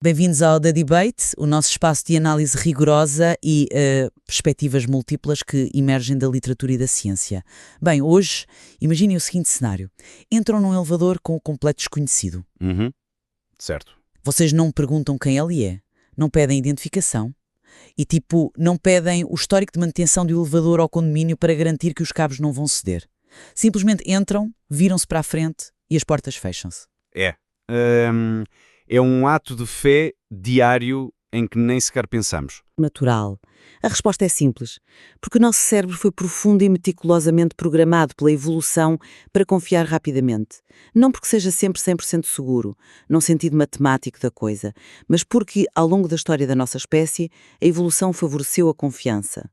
Bem-vindos ao The Debate, o nosso espaço de análise rigorosa e perspectivas múltiplas que emergem da literatura e da ciência. Bem, hoje, imaginem o seguinte cenário. Entram num elevador com o completo desconhecido. Certo. Vocês não perguntam quem ele é, não pedem identificação e, não pedem o histórico de manutenção do elevador ao condomínio para garantir que os cabos não vão ceder. Simplesmente entram, viram-se para a frente e as portas fecham-se. É um ato de fé diário em que nem sequer pensamos. Natural. A resposta é simples, porque o nosso cérebro foi profundo e meticulosamente programado pela evolução para confiar rapidamente. Não porque seja sempre 100% seguro, num sentido matemático da coisa, mas porque, ao longo da história da nossa espécie, a evolução favoreceu a confiança.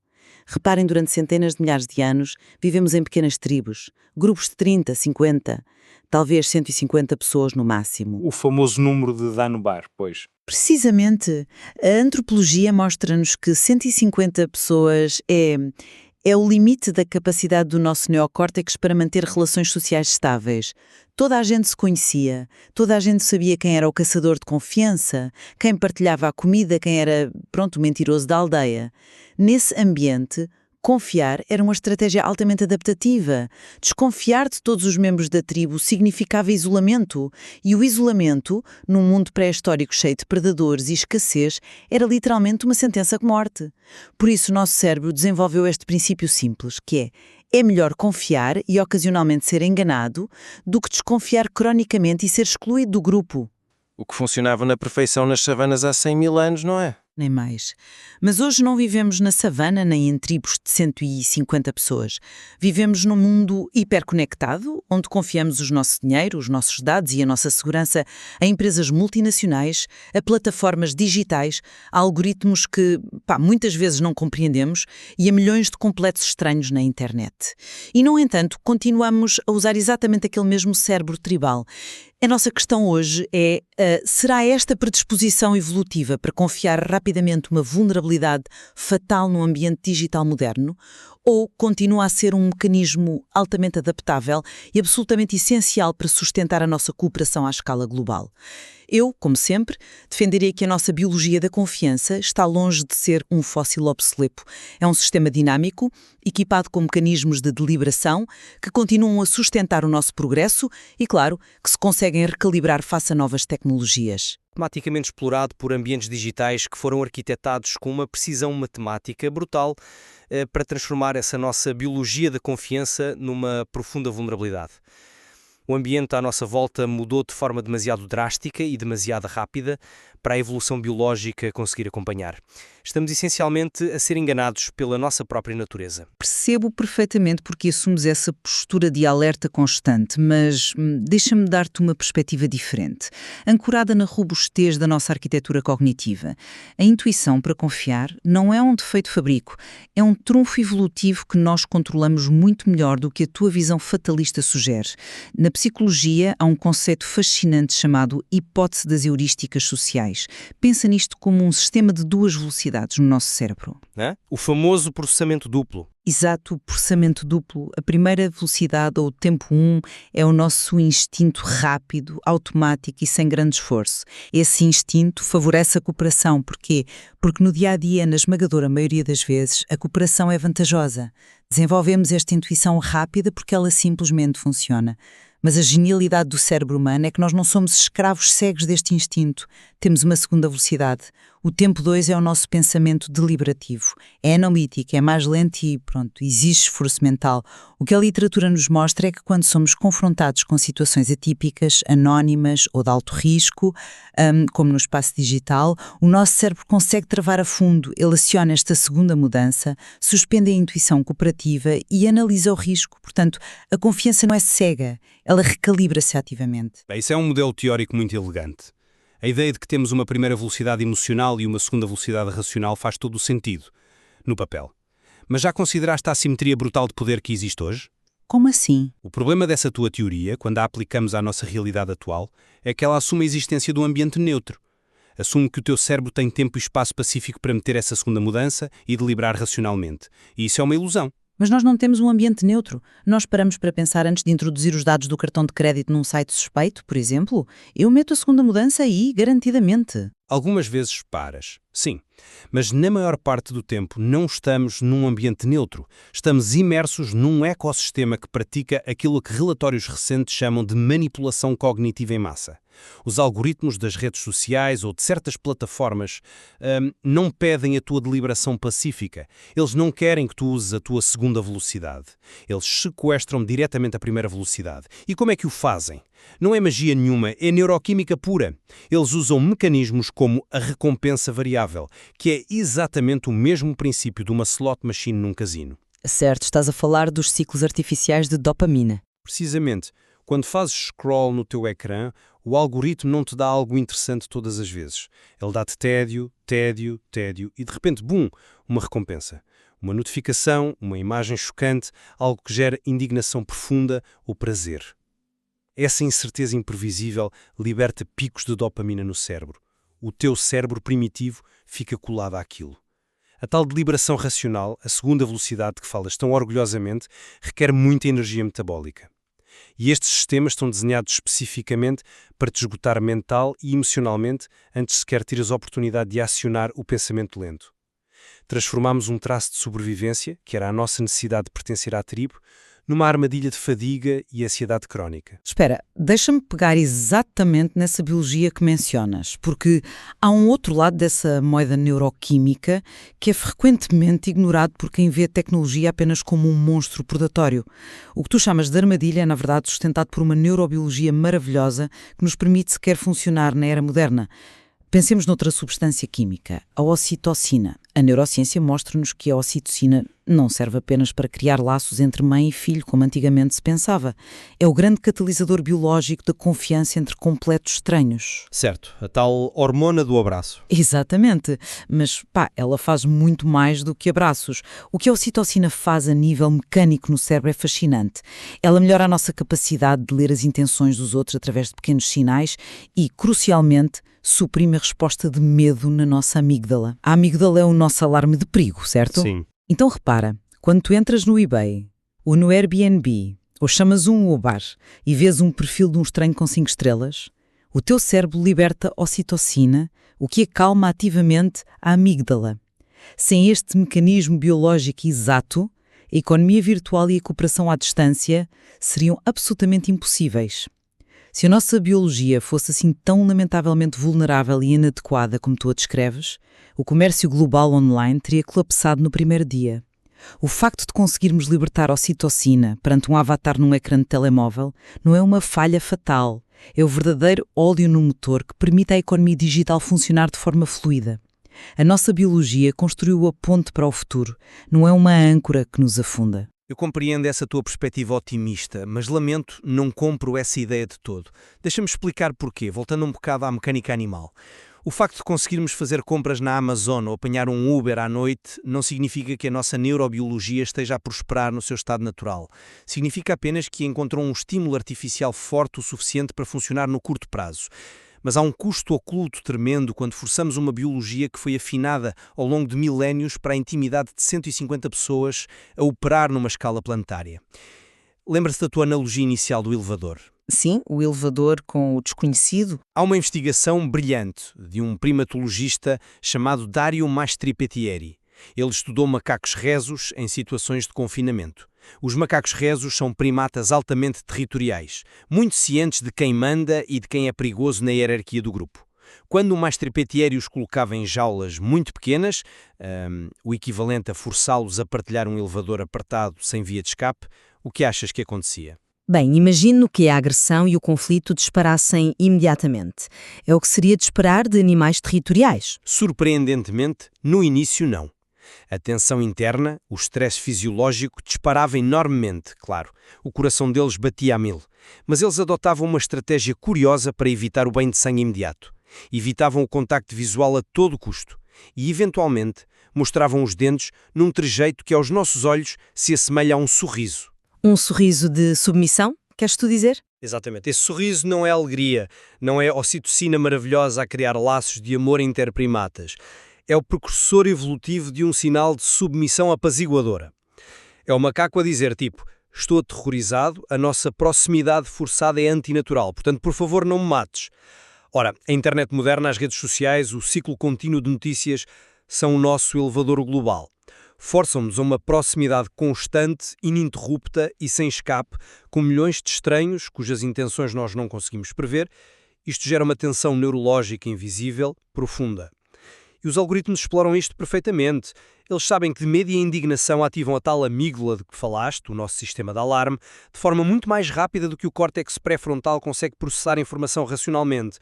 Reparem, durante centenas de milhares de anos, vivemos em pequenas tribos, grupos de 30, 50, talvez 150 pessoas no máximo. O famoso número de Dunbar, pois. Precisamente, a antropologia mostra-nos que 150 pessoas é o limite da capacidade do nosso neocórtex para manter relações sociais estáveis. Toda a gente se conhecia, toda a gente sabia quem era o caçador de confiança, quem partilhava a comida, quem era, o mentiroso da aldeia. Nesse ambiente, confiar era uma estratégia altamente adaptativa. Desconfiar de todos os membros da tribo significava isolamento. E o isolamento, num mundo pré-histórico cheio de predadores e escassez, era literalmente uma sentença de morte. Por isso, o nosso cérebro desenvolveu este princípio simples, que é melhor confiar e ocasionalmente ser enganado do que desconfiar cronicamente e ser excluído do grupo. O que funcionava na perfeição nas savanas há 100 mil anos, não é? Nem mais. Mas hoje não vivemos na savana nem em tribos de 150 pessoas. Vivemos num mundo hiperconectado, onde confiamos o nosso dinheiro, os nossos dados e a nossa segurança a empresas multinacionais, a plataformas digitais, a algoritmos que, muitas vezes não compreendemos e a milhões de completos estranhos na internet. E, no entanto, continuamos a usar exatamente aquele mesmo cérebro tribal. A nossa questão hoje é, será esta predisposição evolutiva para confiar rapidamente uma vulnerabilidade fatal no ambiente digital moderno? Ou continua a ser um mecanismo altamente adaptável e absolutamente essencial para sustentar a nossa cooperação à escala global? Eu, como sempre, defenderia que a nossa biologia da confiança está longe de ser um fóssil obsoleto. É um sistema dinâmico, equipado com mecanismos de deliberação, que continuam a sustentar o nosso progresso e, claro, que se conseguem recalibrar face a novas tecnologias. Matematicamente explorado por ambientes digitais que foram arquitetados com uma precisão matemática brutal para transformar essa nossa biologia da confiança numa profunda vulnerabilidade. O ambiente à nossa volta mudou de forma demasiado drástica e demasiado rápida para a evolução biológica conseguir acompanhar. Estamos essencialmente a ser enganados pela nossa própria natureza. Percebo perfeitamente porque assumes essa postura de alerta constante, mas deixa-me dar-te uma perspectiva diferente, ancorada na robustez da nossa arquitetura cognitiva. A intuição para confiar não é um defeito fabrico, é um trunfo evolutivo que nós controlamos muito melhor do que a tua visão fatalista sugere. Na psicologia, há um conceito fascinante chamado hipótese das heurísticas sociais. Pensa nisto como um sistema de duas velocidades no nosso cérebro. O famoso processamento duplo. Exato, o processamento duplo. A primeira velocidade, ou o tempo 1, é o nosso instinto rápido, automático e sem grande esforço. Esse instinto favorece a cooperação. Porquê? Porque no dia-a-dia, na esmagadora maioria das vezes, a cooperação é vantajosa. Desenvolvemos esta intuição rápida porque ela simplesmente funciona. Mas a genialidade do cérebro humano é que nós não somos escravos cegos deste instinto. Temos uma segunda velocidade. O tempo 2 é o nosso pensamento deliberativo. É analítico, é mais lento e, exige esforço mental. O que a literatura nos mostra é que quando somos confrontados com situações atípicas, anónimas ou de alto risco, como no espaço digital, o nosso cérebro consegue travar a fundo. Ele aciona esta segunda mudança, suspende a intuição cooperativa e analisa o risco. Portanto, a confiança não é cega, ela recalibra-se ativamente. Isso é um modelo teórico muito elegante. A ideia de que temos uma primeira velocidade emocional e uma segunda velocidade racional faz todo o sentido, no papel. Mas já consideraste a assimetria brutal de poder que existe hoje? Como assim? O problema dessa tua teoria, quando a aplicamos à nossa realidade atual, é que ela assume a existência de um ambiente neutro. Assume que o teu cérebro tem tempo e espaço pacífico para meter essa segunda mudança e deliberar racionalmente. E isso é uma ilusão. Mas nós não temos um ambiente neutro. Nós paramos para pensar antes de introduzir os dados do cartão de crédito num site suspeito, por exemplo. Eu meto a segunda mudança aí, garantidamente. Algumas vezes paras, sim, mas na maior parte do tempo não estamos num ambiente neutro. Estamos imersos num ecossistema que pratica aquilo que relatórios recentes chamam de manipulação cognitiva em massa. Os algoritmos das redes sociais ou de certas plataformas não pedem a tua deliberação pacífica. Eles não querem que tu uses a tua segunda velocidade. Eles sequestram diretamente a primeira velocidade. E como é que o fazem? Não é magia nenhuma, é neuroquímica pura. Eles usam mecanismos como a recompensa variável, que é exatamente o mesmo princípio de uma slot machine num casino. Certo, estás a falar dos ciclos artificiais de dopamina. Precisamente, quando fazes scroll no teu ecrã, o algoritmo não te dá algo interessante todas as vezes. Ele dá-te tédio, tédio, tédio e de repente, bum, uma recompensa. Uma notificação, uma imagem chocante, algo que gera indignação profunda ou prazer. Essa incerteza imprevisível liberta picos de dopamina no cérebro. O teu cérebro primitivo fica colado àquilo. A tal deliberação racional, a segunda velocidade de que falas tão orgulhosamente, requer muita energia metabólica. E estes sistemas estão desenhados especificamente para te esgotar mental e emocionalmente antes sequer teres a oportunidade de acionar o pensamento lento. Transformamos um traço de sobrevivência, que era a nossa necessidade de pertencer à tribo, numa armadilha de fadiga e ansiedade crónica. Espera, deixa-me pegar exatamente nessa biologia que mencionas, porque há um outro lado dessa moeda neuroquímica que é frequentemente ignorado por quem vê a tecnologia apenas como um monstro predatório. O que tu chamas de armadilha é, na verdade, sustentado por uma neurobiologia maravilhosa que nos permite sequer funcionar na era moderna. Pensemos noutra substância química, a ocitocina. A neurociência mostra-nos que a ocitocina não serve apenas para criar laços entre mãe e filho, como antigamente se pensava. É o grande catalisador biológico da confiança entre completos estranhos. Certo, a tal hormona do abraço. Exatamente, mas ela faz muito mais do que abraços. O que a ocitocina faz a nível mecânico no cérebro é fascinante. Ela melhora a nossa capacidade de ler as intenções dos outros através de pequenos sinais e, crucialmente, suprime a resposta de medo na nossa amígdala. A amígdala é o nosso alarme de perigo, certo? Sim. Então repara, quando tu entras no eBay ou no Airbnb ou chamas um Uber e vês um perfil de um estranho com 5 estrelas, o teu cérebro liberta ocitocina, o que acalma ativamente a amígdala. Sem este mecanismo biológico exato, a economia virtual e a cooperação à distância seriam absolutamente impossíveis. Se a nossa biologia fosse assim tão lamentavelmente vulnerável e inadequada como tu a descreves, o comércio global online teria colapsado no primeiro dia. O facto de conseguirmos libertar ocitocina perante um avatar num ecrã de telemóvel não é uma falha fatal, é o verdadeiro óleo no motor que permite à economia digital funcionar de forma fluida. A nossa biologia construiu a ponte para o futuro, não é uma âncora que nos afunda. Eu compreendo essa tua perspectiva otimista, mas lamento, não compro essa ideia de todo. Deixa-me explicar porquê, voltando um bocado à mecânica animal. O facto de conseguirmos fazer compras na Amazon ou apanhar um Uber à noite não significa que a nossa neurobiologia esteja a prosperar no seu estado natural. Significa apenas que encontrou um estímulo artificial forte o suficiente para funcionar no curto prazo. Mas há um custo oculto tremendo quando forçamos uma biologia que foi afinada ao longo de milénios para a intimidade de 150 pessoas a operar numa escala planetária. Lembra-se da tua analogia inicial do elevador? Sim, o elevador com o desconhecido. Há uma investigação brilhante de um primatologista chamado Dario Mastripettieri. Ele estudou macacos rezos em situações de confinamento. Os macacos rezos são primatas altamente territoriais, muito cientes de quem manda e de quem é perigoso na hierarquia do grupo. Quando o Mastripettieri os colocava em jaulas muito pequenas, o equivalente a forçá-los a partilhar um elevador apertado sem via de escape, o que achas que acontecia? Bem, imagino que a agressão e o conflito disparassem imediatamente. É o que seria de esperar de animais territoriais. Surpreendentemente, no início não. A tensão interna, o estresse fisiológico, disparava enormemente, claro. O coração deles batia a 1000. Mas eles adotavam uma estratégia curiosa para evitar o banho de sangue imediato. Evitavam o contacto visual a todo custo. E, eventualmente, mostravam os dentes num trejeito que aos nossos olhos se assemelha a um sorriso. Um sorriso de submissão, queres tu dizer? Exatamente. Esse sorriso não é alegria, não é ocitocina maravilhosa a criar laços de amor interprimatas. É o precursor evolutivo de um sinal de submissão apaziguadora. É o macaco a dizer, tipo, estou aterrorizado, a nossa proximidade forçada é antinatural, portanto, por favor, não me mates. Ora, a internet moderna, as redes sociais, o ciclo contínuo de notícias são o nosso elevador global. Forçam-nos a uma proximidade constante, ininterrupta e sem escape, com milhões de estranhos cujas intenções nós não conseguimos prever. Isto gera uma tensão neurológica invisível, profunda. E os algoritmos exploram isto perfeitamente. Eles sabem que de medo e indignação ativam a tal amígdala de que falaste, o nosso sistema de alarme, de forma muito mais rápida do que o córtex pré-frontal consegue processar a informação racionalmente.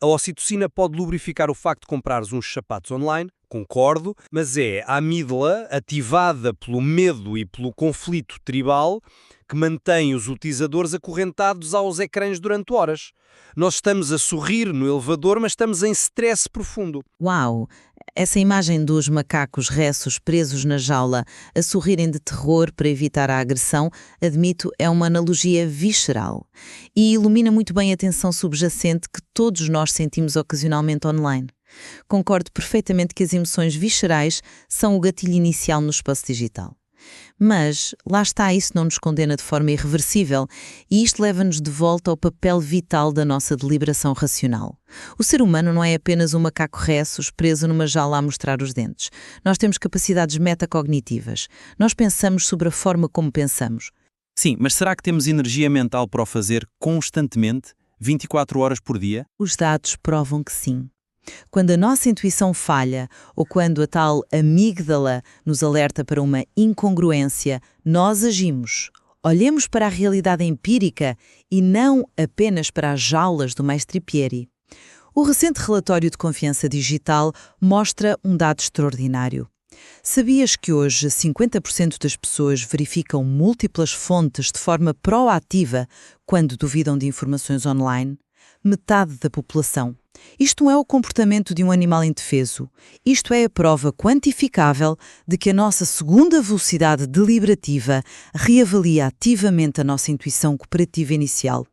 A ocitocina pode lubrificar o facto de comprares uns sapatos online, concordo, mas é a amígdala, ativada pelo medo e pelo conflito tribal, que mantém os utilizadores acorrentados aos ecrãs durante horas. Nós estamos a sorrir no elevador, mas estamos em stress profundo. Uau! Essa imagem dos macacos ressos presos na jaula a sorrirem de terror para evitar a agressão, admito, é uma analogia visceral e ilumina muito bem a tensão subjacente que todos nós sentimos ocasionalmente online. Concordo perfeitamente que as emoções viscerais são o gatilho inicial no espaço digital. Mas, lá está, isso não nos condena de forma irreversível e isto leva-nos de volta ao papel vital da nossa deliberação racional. O ser humano não é apenas um macaco ressus preso numa jaula a mostrar os dentes. Nós temos capacidades metacognitivas. Nós pensamos sobre a forma como pensamos. Sim, mas será que temos energia mental para o fazer constantemente, 24 horas por dia? Os dados provam que sim. Quando a nossa intuição falha ou quando a tal amígdala nos alerta para uma incongruência, nós agimos. Olhemos para a realidade empírica e não apenas para as jaulas do Mestre Pieri. O recente relatório de confiança digital mostra um dado extraordinário. Sabias que hoje 50% das pessoas verificam múltiplas fontes de forma proativa quando duvidam de informações online? Metade da população. Isto não é o comportamento de um animal indefeso. Isto é a prova quantificável de que a nossa segunda velocidade deliberativa reavalia ativamente a nossa intuição cooperativa inicial.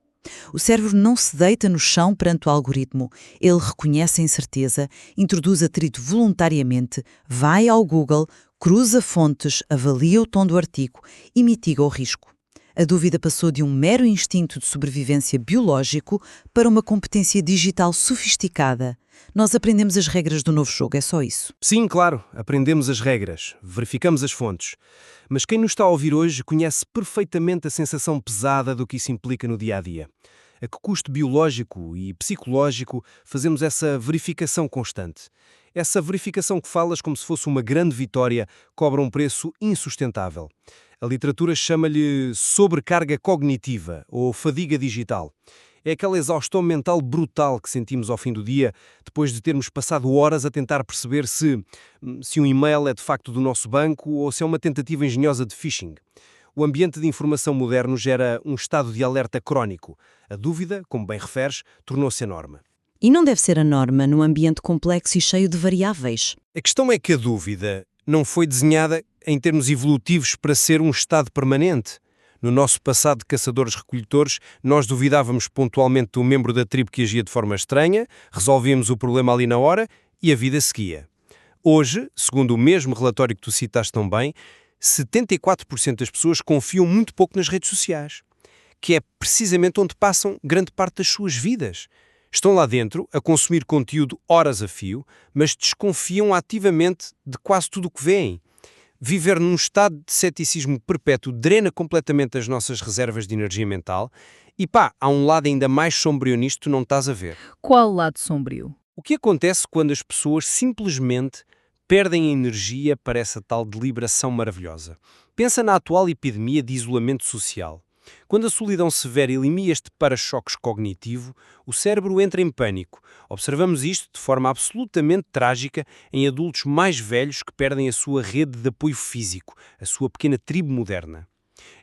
O cérebro não se deita no chão perante o algoritmo. Ele reconhece a incerteza, introduz atrito voluntariamente, vai ao Google, cruza fontes, avalia o tom do artigo e mitiga o risco. A dúvida passou de um mero instinto de sobrevivência biológico para uma competência digital sofisticada. Nós aprendemos as regras do novo jogo, é só isso. Sim, claro, aprendemos as regras, verificamos as fontes. Mas quem nos está a ouvir hoje conhece perfeitamente a sensação pesada do que isso implica no dia-a-dia. A que custo biológico e psicológico fazemos essa verificação constante? Essa verificação que falas como se fosse uma grande vitória cobra um preço insustentável. A literatura chama-lhe sobrecarga cognitiva ou fadiga digital. É aquela exaustão mental brutal que sentimos ao fim do dia, depois de termos passado horas a tentar perceber se um e-mail é de facto do nosso banco ou se é uma tentativa engenhosa de phishing. O ambiente de informação moderno gera um estado de alerta crónico. A dúvida, como bem referes, tornou-se a norma. E não deve ser a norma num ambiente complexo e cheio de variáveis. A questão é que a dúvida não foi desenhada em termos evolutivos para ser um estado permanente. No nosso passado de caçadores-recolhedores, nós duvidávamos pontualmente do membro da tribo que agia de forma estranha, resolvíamos o problema ali na hora e a vida seguia. Hoje, segundo o mesmo relatório que tu citaste tão bem, 74% das pessoas confiam muito pouco nas redes sociais, que é precisamente onde passam grande parte das suas vidas. Estão lá dentro a consumir conteúdo horas a fio, mas desconfiam ativamente de quase tudo o que veem. Viver num estado de ceticismo perpétuo drena completamente as nossas reservas de energia mental e há um lado ainda mais sombrio nisto que tu não estás a ver. Qual lado sombrio? O que acontece quando as pessoas simplesmente perdem a energia para essa tal deliberação maravilhosa? Pensa na atual epidemia de isolamento social. Quando a solidão severa elimina este para-choques cognitivo, o cérebro entra em pânico. Observamos isto de forma absolutamente trágica em adultos mais velhos que perdem a sua rede de apoio físico, a sua pequena tribo moderna.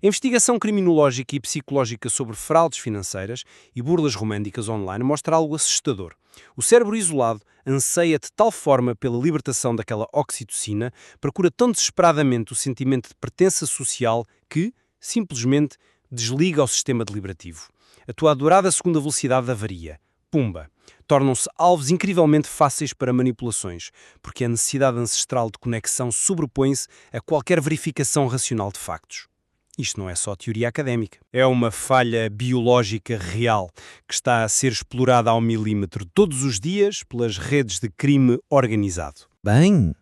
A investigação criminológica e psicológica sobre fraudes financeiras e burlas românticas online mostra algo assustador. O cérebro isolado anseia de tal forma pela libertação daquela oxitocina, procura tão desesperadamente o sentimento de pertença social que, simplesmente, desliga o sistema deliberativo. A tua adorada segunda velocidade avaria. Pumba! Tornam-se alvos incrivelmente fáceis para manipulações, porque a necessidade ancestral de conexão sobrepõe-se a qualquer verificação racional de factos. Isto não é só teoria académica. É uma falha biológica real que está a ser explorada ao milímetro todos os dias pelas redes de crime organizado. Bem,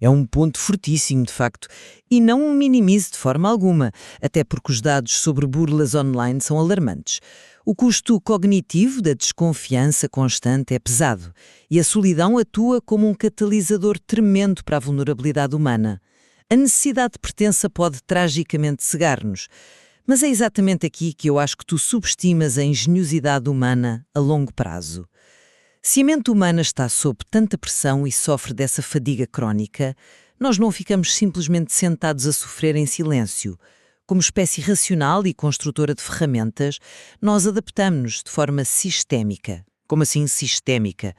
é um ponto fortíssimo, de facto, e não o minimize de forma alguma, até porque os dados sobre burlas online são alarmantes. O custo cognitivo da desconfiança constante é pesado e a solidão atua como um catalisador tremendo para a vulnerabilidade humana. A necessidade de pertença pode tragicamente cegar-nos, mas é exatamente aqui que eu acho que tu subestimas a engenhosidade humana a longo prazo. Se a mente humana está sob tanta pressão e sofre dessa fadiga crónica, nós não ficamos simplesmente sentados a sofrer em silêncio. Como espécie racional e construtora de ferramentas, nós adaptamos-nos de forma sistémica. Como assim sistémica?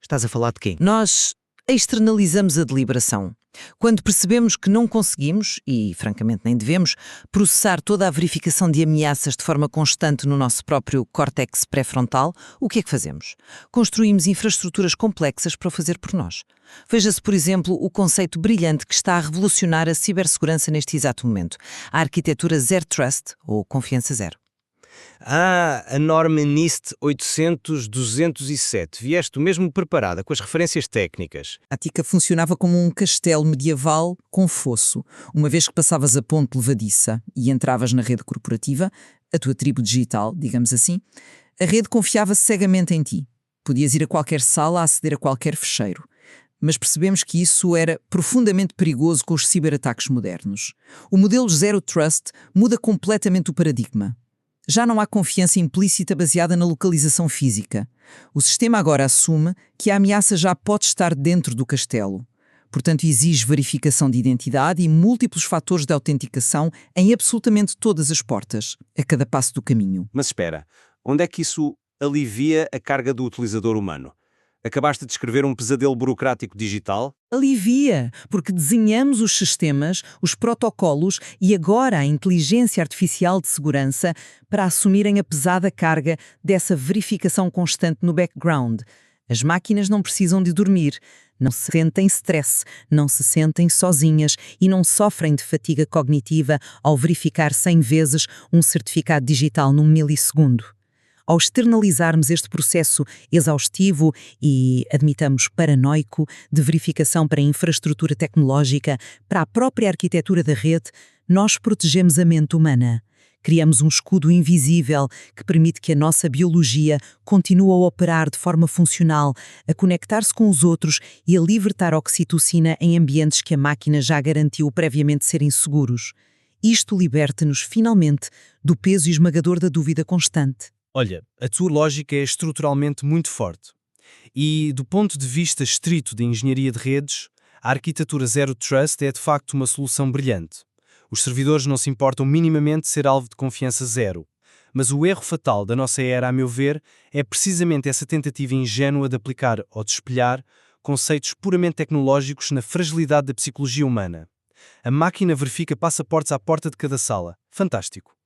Estás a falar de quê? Nós externalizamos a deliberação. Quando percebemos que não conseguimos, e francamente nem devemos, processar toda a verificação de ameaças de forma constante no nosso próprio córtex pré-frontal, o que é que fazemos? Construímos infraestruturas complexas para o fazer por nós. Veja-se, por exemplo, o conceito brilhante que está a revolucionar a cibersegurança neste exato momento, a arquitetura Zero Trust, ou Confiança Zero. A norma NIST 800-207. Vieste mesmo preparada com as referências técnicas. A Tica funcionava como um castelo medieval com fosso. Uma vez que passavas a ponte levadiça e entravas na rede corporativa, a tua tribo digital, digamos assim, a rede confiava cegamente em ti. Podias ir a qualquer sala a aceder a qualquer fecheiro. Mas percebemos que isso era profundamente perigoso com os ciberataques modernos. O modelo Zero Trust muda completamente o paradigma. Já não há confiança implícita baseada na localização física. O sistema agora assume que a ameaça já pode estar dentro do castelo. Portanto, exige verificação de identidade e múltiplos fatores de autenticação em absolutamente todas as portas, a cada passo do caminho. Mas espera, onde é que isso alivia a carga do utilizador humano? Acabaste de descrever um pesadelo burocrático digital? Alivia, porque desenhamos os sistemas, os protocolos e agora a inteligência artificial de segurança para assumirem a pesada carga dessa verificação constante no background. As máquinas não precisam de dormir, não se sentem stress, não se sentem sozinhas e não sofrem de fatiga cognitiva ao verificar 100 vezes um certificado digital num milissegundo. Ao externalizarmos este processo exaustivo e, admitamos, paranoico, de verificação para a infraestrutura tecnológica, para a própria arquitetura da rede, nós protegemos a mente humana. Criamos um escudo invisível que permite que a nossa biologia continue a operar de forma funcional, a conectar-se com os outros e a libertar oxitocina em ambientes que a máquina já garantiu previamente serem seguros. Isto liberta-nos, finalmente, do peso esmagador da dúvida constante. Olha, a tua lógica é estruturalmente muito forte. E, do ponto de vista estrito de engenharia de redes, a arquitetura Zero Trust é de facto uma solução brilhante. Os servidores não se importam minimamente de ser alvo de confiança zero. Mas o erro fatal da nossa era, a meu ver, é precisamente essa tentativa ingênua de aplicar ou de espelhar conceitos puramente tecnológicos na fragilidade da psicologia humana. A máquina verifica passaportes à porta de cada sala. Fantástico.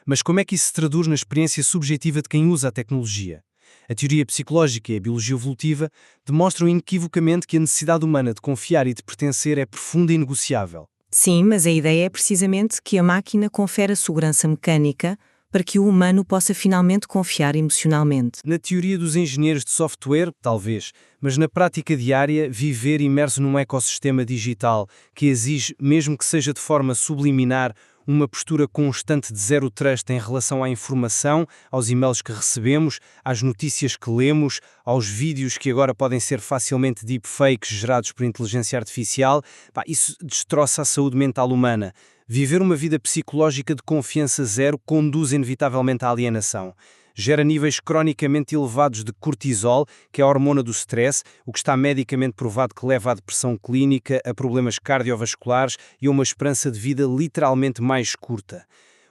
Mas como é que isso se traduz na experiência subjetiva de quem usa a tecnologia? A teoria psicológica e a biologia evolutiva demonstram inequivocamente que a necessidade humana de confiar e de pertencer é profunda e negociável. Sim, mas a ideia é precisamente que a máquina confere a segurança mecânica para que o humano possa finalmente confiar emocionalmente. Na teoria dos engenheiros de software, talvez, mas na prática diária, viver imerso num ecossistema digital que exige, mesmo que seja de forma subliminar, uma postura constante de zero trust em relação à informação, aos e-mails que recebemos, às notícias que lemos, aos vídeos que agora podem ser facilmente deepfakes gerados por inteligência artificial, isso destroça a saúde mental humana. Viver uma vida psicológica de confiança zero conduz inevitavelmente à alienação. Gera níveis cronicamente elevados de cortisol, que é a hormona do stress, o que está medicamente provado que leva à depressão clínica, a problemas cardiovasculares e a uma esperança de vida literalmente mais curta.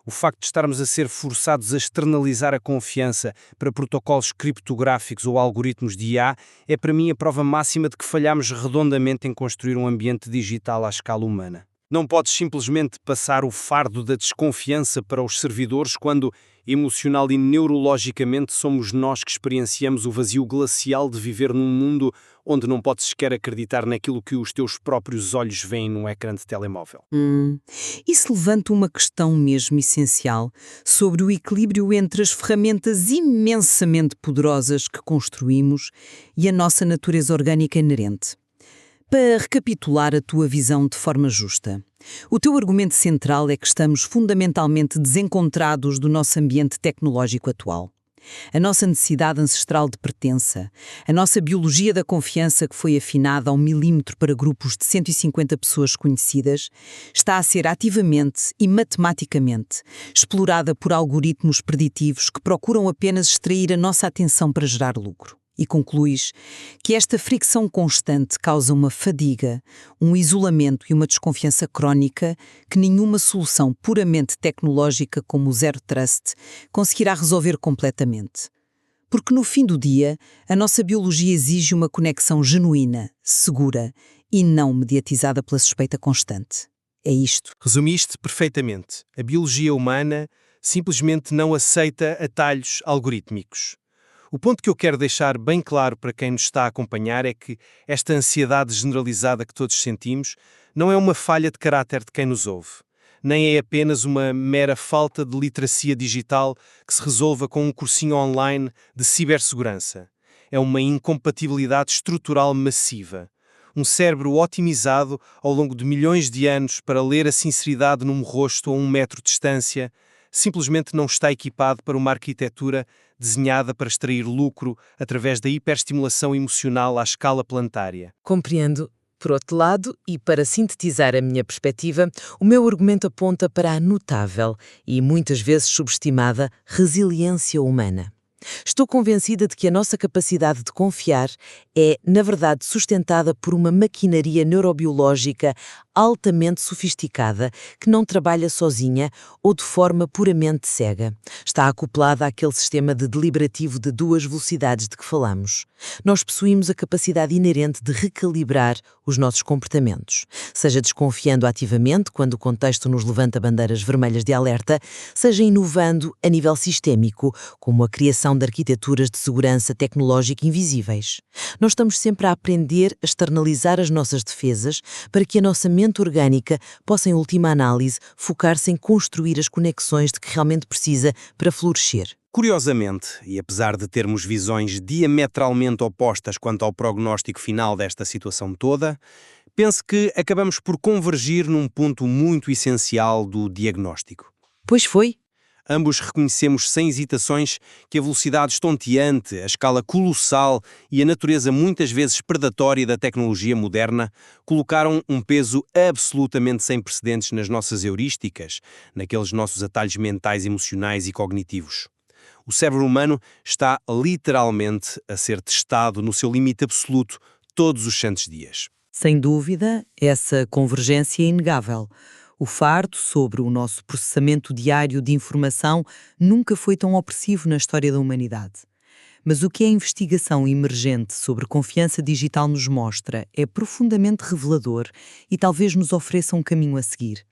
O facto de estarmos a ser forçados a externalizar a confiança para protocolos criptográficos ou algoritmos de IA é para mim a prova máxima de que falhamos redondamente em construir um ambiente digital à escala humana. Não podes simplesmente passar o fardo da desconfiança para os servidores quando, emocional e neurologicamente, somos nós que experienciamos o vazio glacial de viver num mundo onde não podes sequer acreditar naquilo que os teus próprios olhos veem num ecrã de telemóvel. Isso levanta uma questão mesmo essencial sobre o equilíbrio entre as ferramentas imensamente poderosas que construímos e a nossa natureza orgânica inerente. Para recapitular a tua visão de forma justa, o teu argumento central é que estamos fundamentalmente desencontrados do nosso ambiente tecnológico atual. A nossa necessidade ancestral de pertença, a nossa biologia da confiança que foi afinada ao milímetro para grupos de 150 pessoas conhecidas, está a ser ativamente e matematicamente explorada por algoritmos preditivos que procuram apenas extrair a nossa atenção para gerar lucro. E concluis que esta fricção constante causa uma fadiga, um isolamento e uma desconfiança crónica que nenhuma solução puramente tecnológica como o Zero Trust conseguirá resolver completamente. Porque no fim do dia, a nossa biologia exige uma conexão genuína, segura e não mediatizada pela suspeita constante. É isto. Resumiste perfeitamente. A biologia humana simplesmente não aceita atalhos algorítmicos. O ponto que eu quero deixar bem claro para quem nos está a acompanhar é que esta ansiedade generalizada que todos sentimos não é uma falha de caráter de quem nos ouve, nem é apenas uma mera falta de literacia digital que se resolva com um cursinho online de cibersegurança. É uma incompatibilidade estrutural massiva. Um cérebro otimizado ao longo de milhões de anos para ler a sinceridade num rosto a 1 metro de distância simplesmente não está equipado para uma arquitetura desenhada para extrair lucro através da hiperestimulação emocional à escala planetária. Compreendo. Por outro lado, e para sintetizar a minha perspectiva, o meu argumento aponta para a notável e muitas vezes subestimada resiliência humana. Estou convencida de que a nossa capacidade de confiar é, na verdade, sustentada por uma maquinaria neurobiológica altamente sofisticada que não trabalha sozinha ou de forma puramente cega. Está acoplada àquele sistema de deliberativo de 2 velocidades de que falamos. Nós possuímos a capacidade inerente de recalibrar os nossos comportamentos, seja desconfiando ativamente quando o contexto nos levanta bandeiras vermelhas de alerta, seja inovando a nível sistémico, como a criação de arquiteturas de segurança tecnológica invisíveis. Nós estamos sempre a aprender a externalizar as nossas defesas para que a nossa mente orgânica possa, em última análise, focar-se em construir as conexões de que realmente precisa para florescer. Curiosamente, e apesar de termos visões diametralmente opostas quanto ao prognóstico final desta situação toda, penso que acabamos por convergir num ponto muito essencial do diagnóstico. Pois foi. Ambos reconhecemos sem hesitações que a velocidade estonteante, a escala colossal e a natureza muitas vezes predatória da tecnologia moderna colocaram um peso absolutamente sem precedentes nas nossas heurísticas, naqueles nossos atalhos mentais, emocionais e cognitivos. O cérebro humano está literalmente a ser testado no seu limite absoluto todos os santos dias. Sem dúvida, essa convergência é inegável. O fardo sobre o nosso processamento diário de informação nunca foi tão opressivo na história da humanidade. Mas o que a investigação emergente sobre confiança digital nos mostra é profundamente revelador e talvez nos ofereça um caminho a seguir.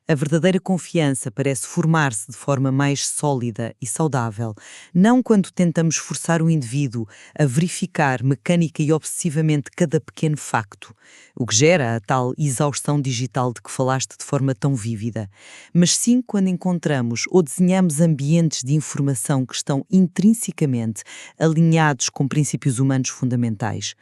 A verdadeira confiança parece formar-se de forma mais sólida e saudável, não quando tentamos forçar o indivíduo a verificar mecânica e obsessivamente cada pequeno facto, o que gera a tal exaustão digital de que falaste de forma tão vívida, mas sim quando encontramos ou desenhamos ambientes de informação que estão intrinsecamente alinhados com princípios humanos fundamentais.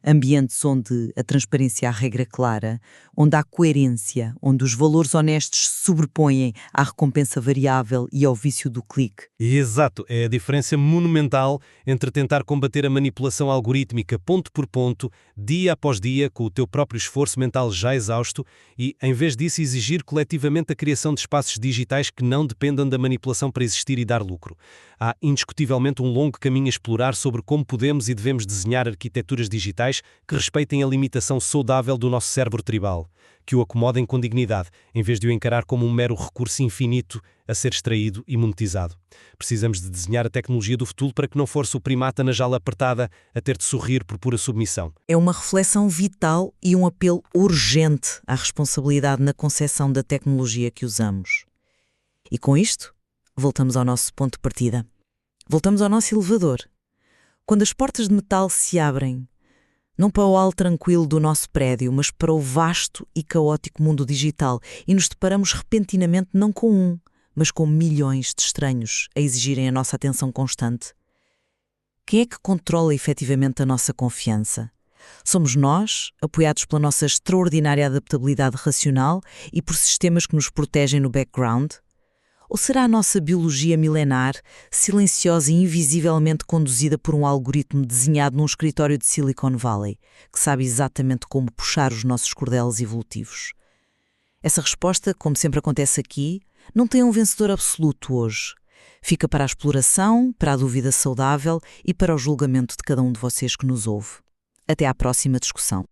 Ambientes onde a transparência é a regra clara, onde há coerência, onde os valores honestos se sobrepõem à recompensa variável e ao vício do clique. Exato, é a diferença monumental entre tentar combater a manipulação algorítmica ponto por ponto, dia após dia, com o teu próprio esforço mental já exausto e, em vez disso, exigir coletivamente a criação de espaços digitais que não dependam da manipulação para existir e dar lucro. Há indiscutivelmente um longo caminho a explorar sobre como podemos e devemos desenhar arquiteturas digitais que respeitem a limitação saudável do nosso cérebro tribal, que o acomodem com dignidade, em vez de o encarar como um mero recurso infinito a ser extraído e monetizado. Precisamos de desenhar a tecnologia do futuro para que não force o primata na jaula apertada a ter de sorrir por pura submissão. É uma reflexão vital e um apelo urgente à responsabilidade na concepção da tecnologia que usamos. E com isto, voltamos ao nosso ponto de partida. Voltamos ao nosso elevador. Quando as portas de metal se abrem, Não para o hall tranquilo do nosso prédio, mas para o vasto e caótico mundo digital, e nos deparamos repentinamente não com um, mas com milhões de estranhos a exigirem a nossa atenção constante. Quem é que controla efetivamente a nossa confiança? Somos nós, apoiados pela nossa extraordinária adaptabilidade racional e por sistemas que nos protegem no background? Ou será a nossa biologia milenar, silenciosa e invisivelmente conduzida por um algoritmo desenhado num escritório de Silicon Valley, que sabe exatamente como puxar os nossos cordelos evolutivos? Essa resposta, como sempre acontece aqui, não tem um vencedor absoluto hoje. Fica para a exploração, para a dúvida saudável e para o julgamento de cada um de vocês que nos ouve. Até à próxima discussão.